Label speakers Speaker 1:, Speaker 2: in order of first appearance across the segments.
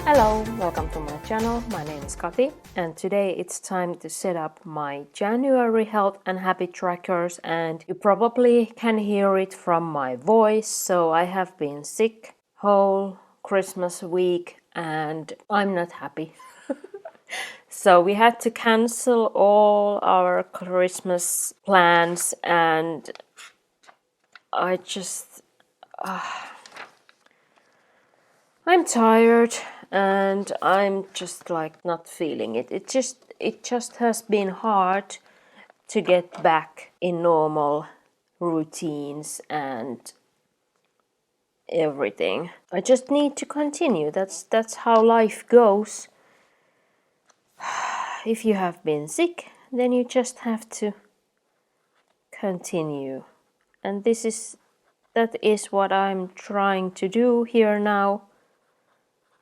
Speaker 1: Hello, welcome to my channel. My name is Kati and today it's time to set up my January health and habit trackers, and you probably can hear it from my voice. So I have been sick whole Christmas week and I'm not happy. So we had to cancel all our Christmas plans and I just I'm tired and I'm just like not feeling it. It just has been hard to get back in normal routines and everything. I just need to continue. That's how life goes. If you have been sick, then you just have to continue. And that is what I'm trying to do here now.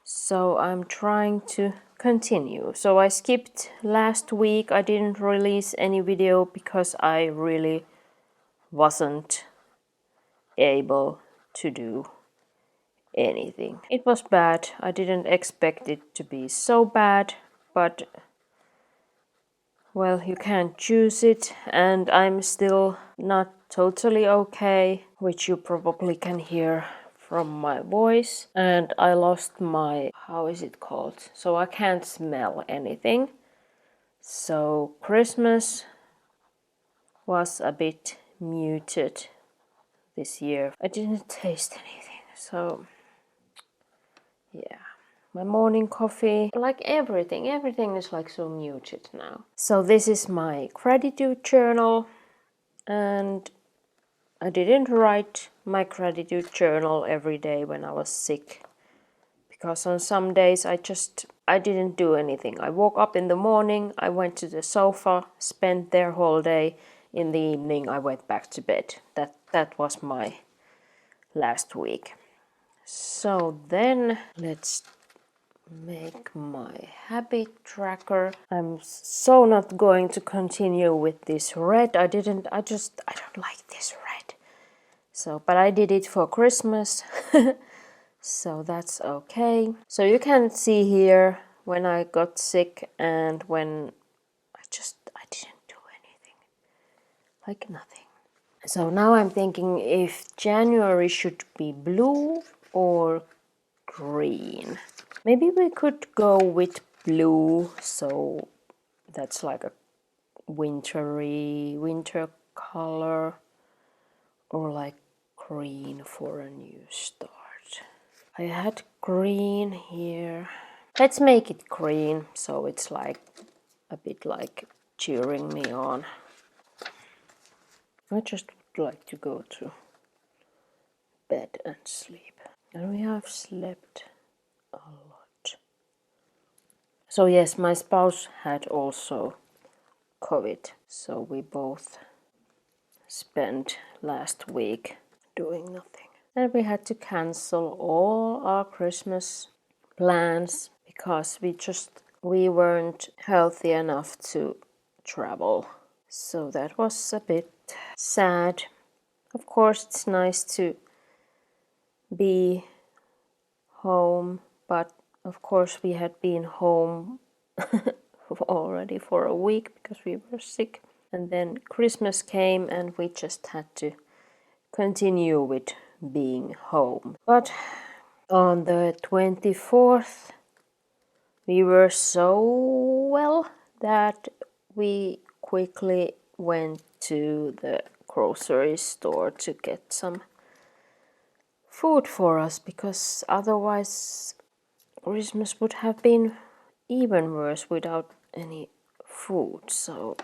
Speaker 1: So I'm trying to continue. So I skipped last week. I didn't release any video because I really wasn't able to do anything. It was bad. I didn't expect it to be so bad, but well, you can't choose it, and I'm still not totally okay, which you probably can hear from my voice. And I lost my, how is it called? So I can't smell anything. So Christmas was a bit muted this year. I didn't taste anything, so yeah. My morning coffee, like everything is like so muted now. So this is my gratitude journal, and I didn't write my gratitude journal every day when I was sick, because on some days I didn't do anything. I woke up in the morning, I went to the sofa, spent there whole day. In the evening I went back to bed. That was my last week. So then let's make my habit tracker. I'm so not going to continue with this red. I don't like this red. So, but I did it for Christmas. So that's okay. So you can see here when I got sick and when I didn't do anything. Like nothing. So now I'm thinking if January should be blue or green. Maybe we could go with blue, so that's like a winter color, or like green for a new start. I had green here. Let's make it green, so it's like a bit like cheering me on. I just would like to go to bed and sleep. And we have slept a lot. So yes, my spouse had also COVID, so we both spent last week doing nothing. And we had to cancel all our Christmas plans because we weren't healthy enough to travel. So that was a bit sad. Of course, it's nice to be home, but of course we had been home already for a week because we were sick. And then Christmas came and we just had to continue with being home. But on the 24th, we were so well that we quickly went to the grocery store to get some food for us, because otherwise Christmas would have been even worse without any food. So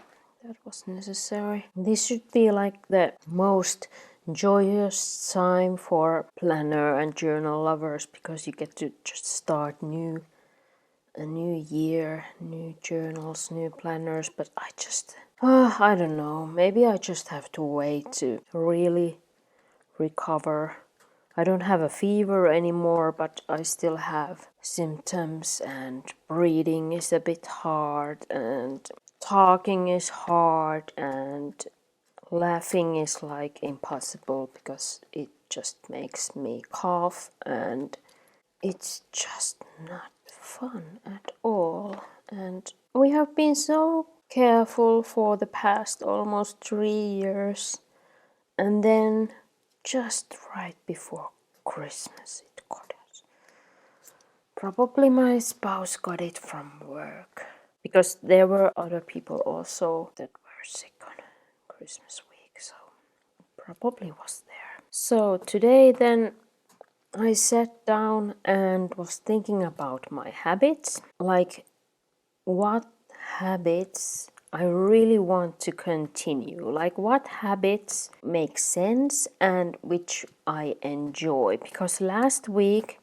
Speaker 1: that was necessary. This should be like the most joyous time for planner and journal lovers, because you get to just start a new year, new journals, new planners. But I don't know, maybe I just have to wait to really recover. I don't have a fever anymore, but I still have symptoms, and breathing is a bit hard, and talking is hard, and laughing is like impossible because it just makes me cough, and it's just not fun at all. And we have been so careful for the past almost 3 years, and then just right before Christmas it got us. Probably my spouse got it from work, because there were other people also that were sick on Christmas week, so probably was there. So today then I sat down and was thinking about my habits, like what habits I really want to continue, like what habits make sense and which I enjoy. Because last week,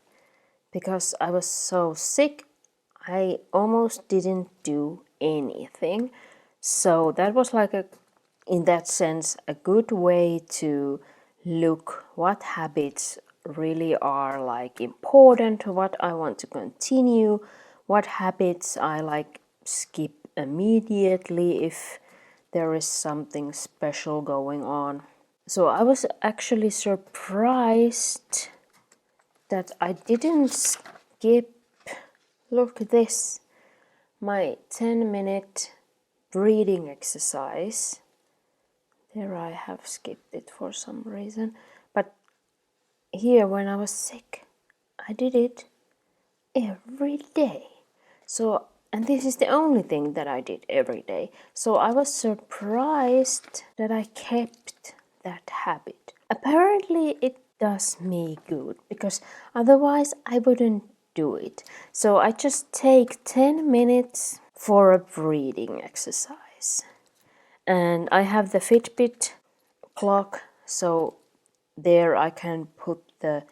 Speaker 1: because I was so sick, I almost didn't do anything. So that was like in that sense, a good way to look what habits really are like important, what I want to continue, what habits I like skip immediately if there is something special going on. So I was actually surprised that I didn't skip, look at this, my 10-minute breathing exercise. There I have skipped it for some reason. But here when I was sick, I did it every day. So, and this is the only thing that I did every day. So I was surprised that I kept that habit. Apparently it does me good, because otherwise I wouldn't do it. So I just take 10 minutes for a breathing exercise. And I have the Fitbit clock, so there I can put the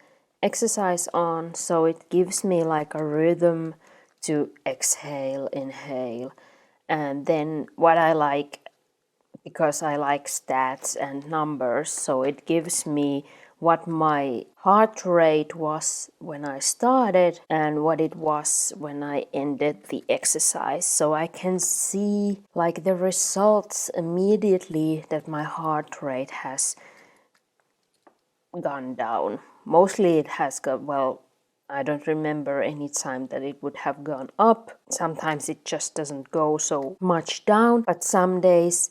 Speaker 1: exercise on, so it gives me like a rhythm to exhale, inhale. And then what I like, because I like stats and numbers, so it gives me what my heart rate was when I started and what it was when I ended the exercise. So I can see like the results immediately that my heart rate has gone down. Mostly it has gone, well, I don't remember any time that it would have gone up. Sometimes it just doesn't go so much down, but some days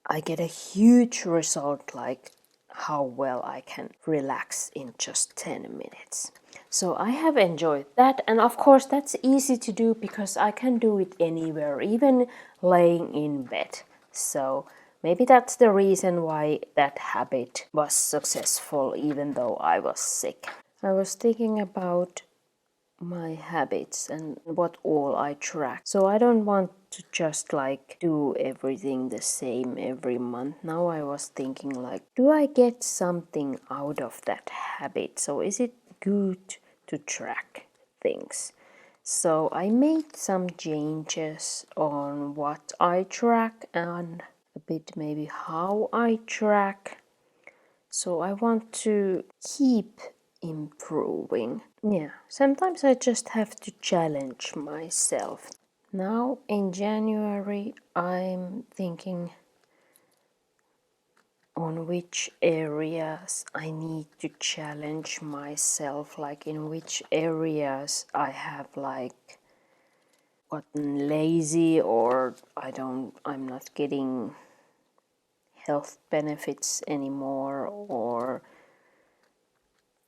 Speaker 1: I get a huge result, like how well I can relax in just 10 minutes. So I have enjoyed that, and of course that's easy to do because I can do it anywhere, even laying in bed. So maybe that's the reason why that habit was successful even though I was sick. I was thinking about my habits and what all I track. So I don't want to just like do everything the same every month. Now I was thinking like, do I get something out of that habit? So is it good to track things? So I made some changes on what I track and a bit maybe how I track. So I want to keep improving. Yeah, sometimes I just have to challenge myself. Now in January, I'm thinking on which areas I need to challenge myself, like in which areas I have like gotten lazy, or I'm not getting health benefits anymore, or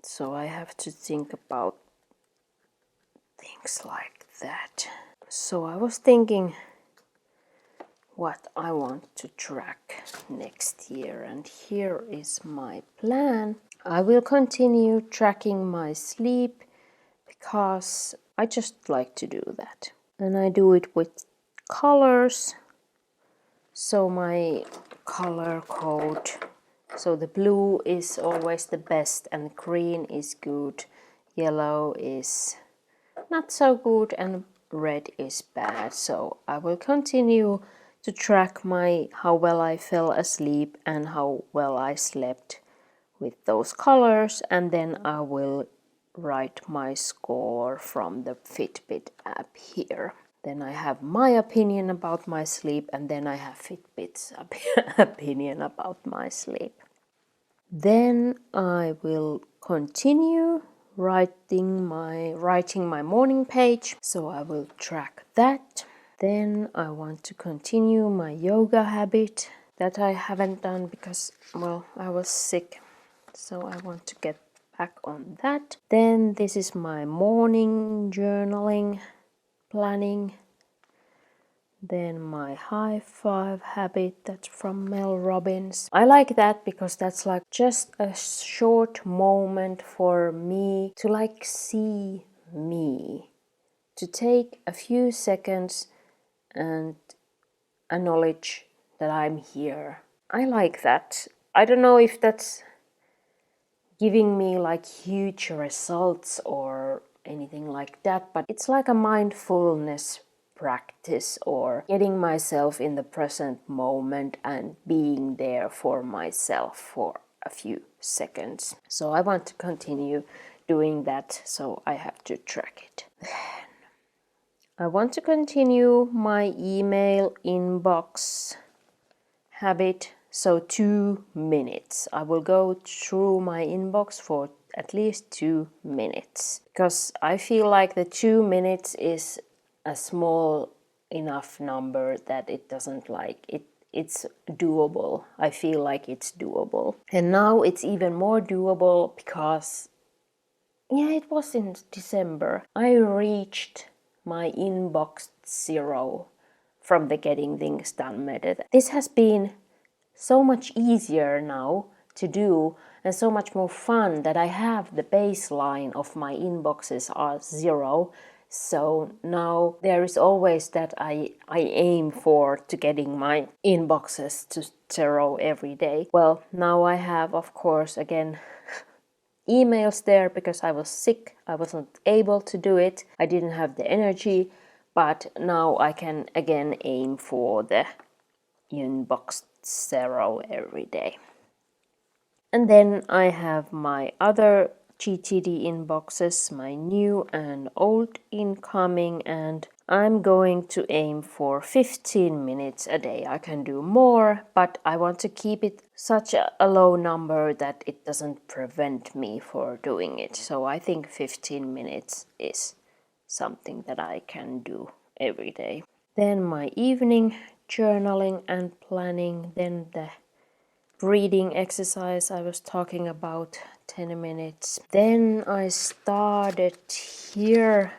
Speaker 1: so I have to think about things like that. So I was thinking what I want to track next year, and here is my plan. I will continue tracking my sleep because I just like to do that. And I do it with colors. So my color code, so the blue is always the best and green is good, yellow is not so good, and red is bad. So I will continue to track my how well I fell asleep and how well I slept with those colors, and then I will write my score from the Fitbit app here. Then I have my opinion about my sleep, and then I have Fitbit's opinion about my sleep. Then I will continue writing my morning page, so I will track that. Then I want to continue my yoga habit that I haven't done because, well, I was sick, so I want to get back on that. Then this is my morning journaling, planning. Then my high five habit, that's from Mel Robbins. I like that because that's like just a short moment for me to like see me, to take a few seconds and acknowledge that I'm here. I like that. I don't know if that's giving me like huge results or anything like that, but it's like a mindfulness practice or getting myself in the present moment and being there for myself for a few seconds. So I want to continue doing that, so I have to track it. I want to continue my email inbox habit. So 2 minutes. I will go through my inbox for at least 2 minutes because I feel like the 2 minutes is a small enough number that it doesn't like it. It's doable. I feel like it's doable. And now it's even more doable because, yeah, it was in December. I reached my inbox 0 from the Getting Things Done method. This has been so much easier now to do and so much more fun that I have the baseline of my inboxes are 0. So now there is always that I aim for to getting my inboxes to 0 every day. Well, now I have, of course, again, emails there because I was sick. I wasn't able to do it. I didn't have the energy, but now I can again aim for the inbox 0 every day. And then I have my other GTD inboxes, my new and old incoming, and I'm going to aim for 15 minutes a day. I can do more, but I want to keep it such a low number that it doesn't prevent me for doing it. So I think 15 minutes is something that I can do every day. Then my evening journaling and planning, then the breathing exercise I was talking about, 10 minutes. Then I started here.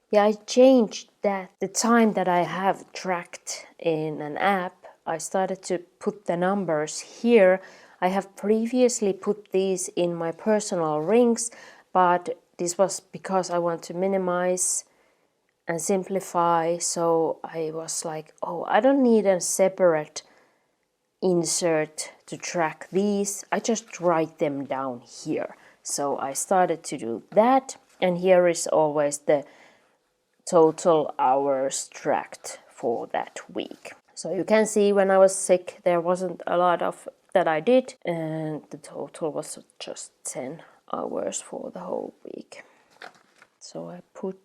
Speaker 1: Yeah, I changed that. The time that I have tracked in an app, I started to put the numbers here. I have previously put these in my personal rings, but this was because I want to minimize and simplify. So I was like, oh, I don't need a separate insert to track these. I just write them down here. So I started to do that, and here is always the total hours tracked for that week. So you can see when I was sick there wasn't a lot of that I did, and the total was just 10 hours for the whole week. So I put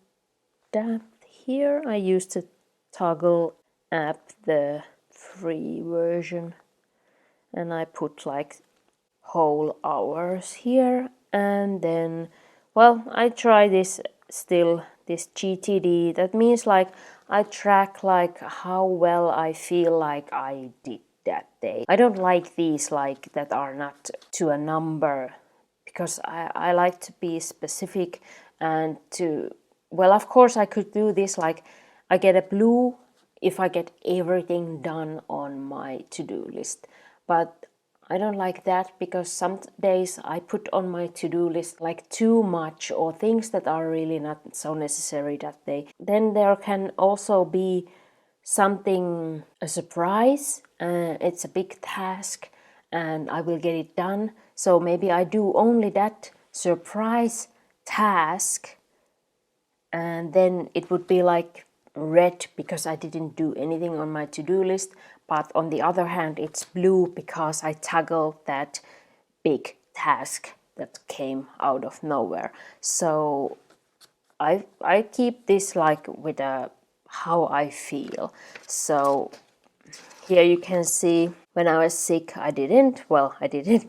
Speaker 1: that here. I used the Toggle app, the free version, and I put like whole hours here. And then, well, I try this still, this GTD. That means like I track like how well I feel like I did that day. I don't like these like that are not to a number, because I like to be specific and to, well, of course I could do this like I get a blue if I get everything done on my to-do list, but I don't like that because some days I put on my to-do list like too much or things that are really not so necessary that day. Then there can also be something, a surprise, it's a big task and I will get it done. So maybe I do only that surprise task, and then it would be like red because I didn't do anything on my to-do list. But on the other hand, it's blue because I tackled that big task that came out of nowhere. So I keep this like with how I feel. So here you can see when I was sick, I didn't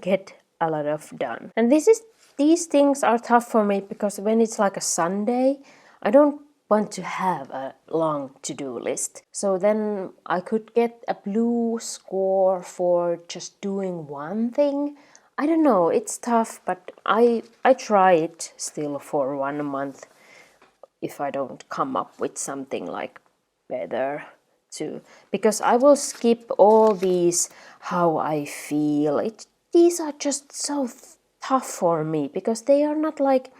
Speaker 1: get a lot of done. And this is these things are tough for me because when it's like a Sunday, I don't want to have a long to-do list. So then I could get a blue score for just doing one thing. I don't know, it's tough, but I try it still for 1 month if I don't come up with something like better too. Because I will skip all these how I feel. These are just so tough for me because they are not like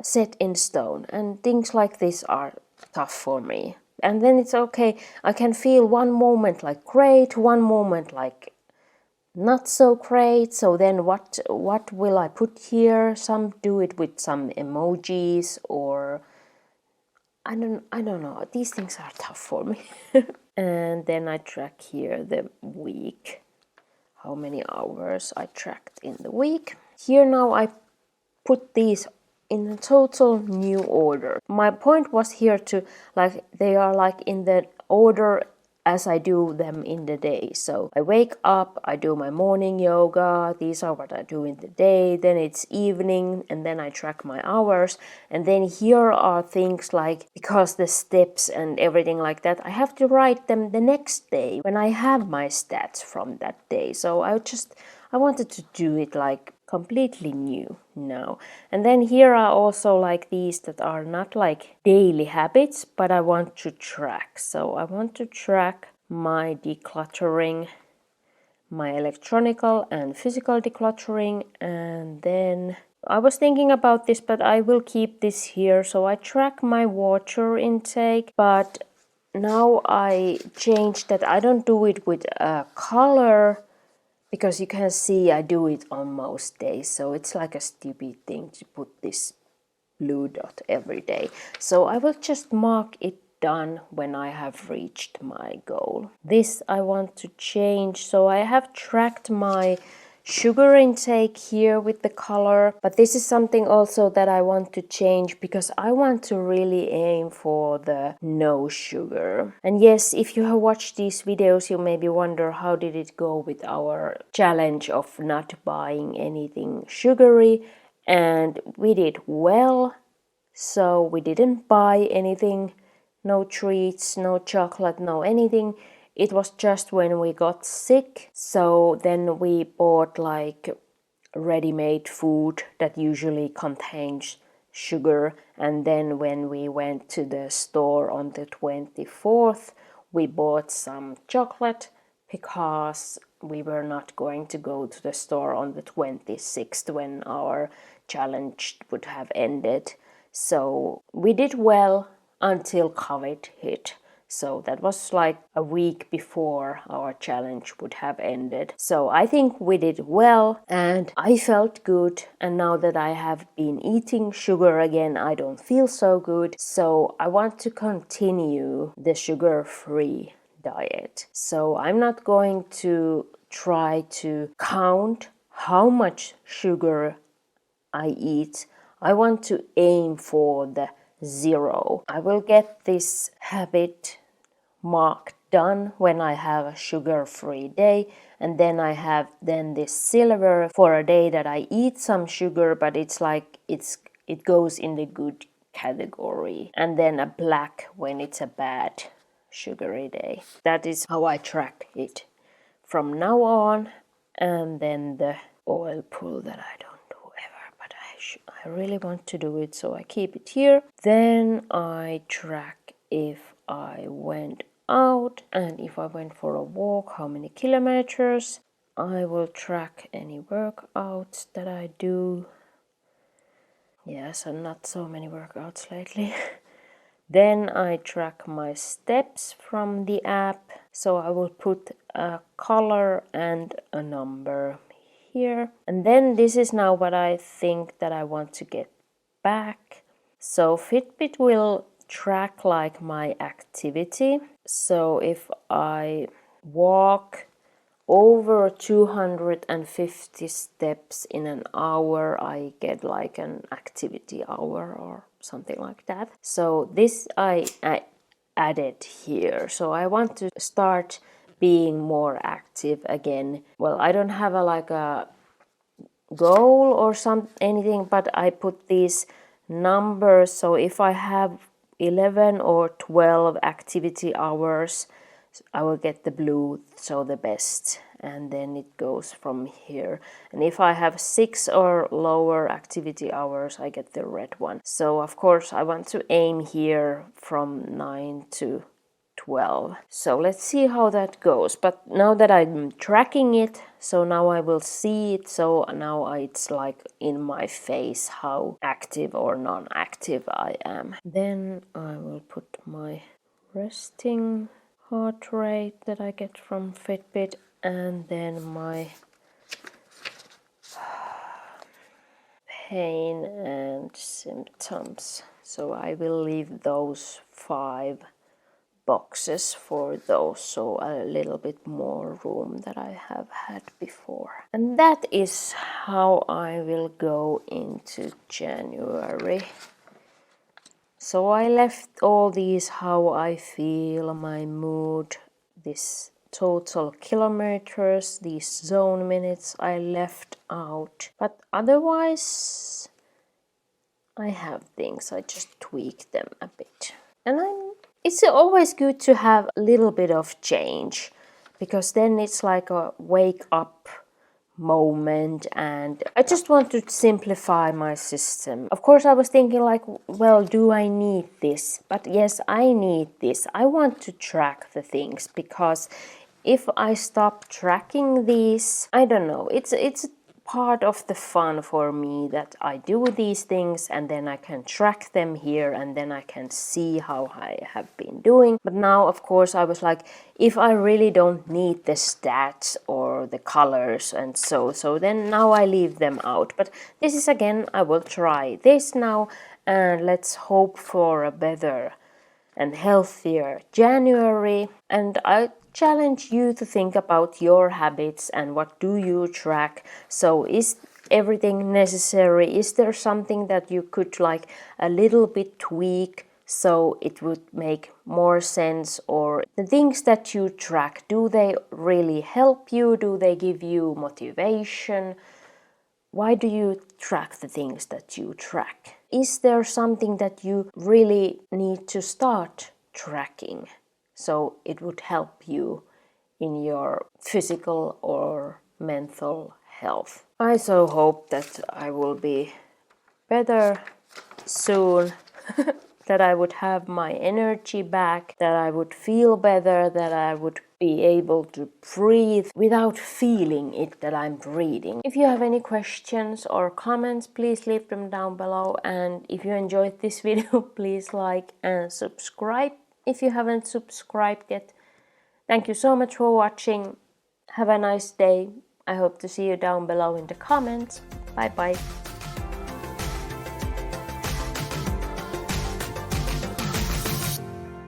Speaker 1: set in stone, and things like this are tough for me. And then it's okay, I can feel one moment like great, one moment like not so great. So then what will I put here? Some do it with some emojis, or I don't know. These things are tough for me. And then I track here the week, how many hours I tracked in the week. Here now I put these in a total new order. My point was here to like they are like in the order as I do them in the day. So I wake up, I do my morning yoga, these are what I do in the day, then it's evening, and then I track my hours. And then here are things like, because the steps and everything like that, I have to write them the next day when I have my stats from that day. So I wanted to do it like completely new now. And then here are also like these that are not like daily habits, but I want to track. So I want to track my decluttering, my electronical and physical decluttering. And then I was thinking about this, but I will keep this here. So I track my water intake, but now I changed that. I don't do it with a color, because you can see I do it on most days, so it's like a stupid thing to put this blue dot every day. So I will just mark it done when I have reached my goal. This I want to change, so I have tracked my sugar intake here with the color, but this is something also that I want to change because I want to really aim for the no sugar. And yes, if you have watched these videos, you maybe wonder how did it go with our challenge of not buying anything sugary, and we did well. So we didn't buy anything, no treats, no chocolate, no anything. It was just when we got sick. So then we bought like ready-made food that usually contains sugar. And then when we went to the store on the 24th, we bought some chocolate because we were not going to go to the store on the 26th when our challenge would have ended. So we did well until COVID hit. So that was like a week before our challenge would have ended. So I think we did well and I felt good. And now that I have been eating sugar again, I don't feel so good. So I want to continue the sugar-free diet. So I'm not going to try to count how much sugar I eat. I want to aim for the 0. I will get this habit mark done when I have a sugar-free day, and then I have then this silver for a day that I eat some sugar, but it's like it goes in the good category, and then a black when it's a bad sugary day. That is how I track it from now on. And then the oil pull that I don't do ever, but I really want to do it, so I keep it here. Then I track if I went out and if I went for a walk, how many kilometers. I will track any workouts that I do. Yes, and not so many workouts lately. Then I track my steps from the app. So I will put a color and a number here. And then this is now what I think that I want to get back. So Fitbit will track like my activity. So if I walk over 250 steps in an hour, I get like an activity hour or something like that. So this I added here. So I want to start being more active again. Well, I don't have like a goal or anything, but I put these numbers. So if I have 11 or 12 activity hours, I will get the blue, so the best, and then it goes from here. And if I have 6 or lower activity hours, I get the red one. So of course I want to aim here from 9 to 12. So let's see how that goes. But now that I'm tracking it, so now I will see it. So now it's like in my face how active or non-active I am. Then I will put my resting heart rate that I get from Fitbit, and then my pain and symptoms. So I will leave those 5 boxes for those, so a little bit more room that I have had before. And that is how I will go into January. So I left all these how I feel, my mood, this total kilometers, these zone minutes I left out. But otherwise I have things, I just tweak them a bit. And it's always good to have a little bit of change, because then it's like a wake up moment, and I just want to simplify my system. Of course I was thinking like, well, do I need this? But yes, I need this. I want to track the things, because if I stop tracking these, I don't know, it's part of the fun for me that I do these things and then I can track them here and then I can see how I have been doing. But now of course I was like, if I really don't need the stats or the colors and so then now I leave them out. But this is again, I will try this now, and let's hope for a better and healthier January. And I challenge you to think about your habits and what do you track. So is everything necessary? Is there something that you could like a little bit tweak so it would make more sense? Or the things that you track, do they really help you? Do they give you motivation? Why do you track the things that you track? Is there something that you really need to start tracking so it would help you in your physical or mental health? I so hope that I will be better soon, that I would have my energy back, that I would feel better, that I would be able to breathe without feeling it that I'm breathing. If you have any questions or comments, please leave them down below. And if you enjoyed this video, please like and subscribe if you haven't subscribed yet. Thank you so much for watching. Have a nice day. I hope to see you down below in the comments. Bye bye.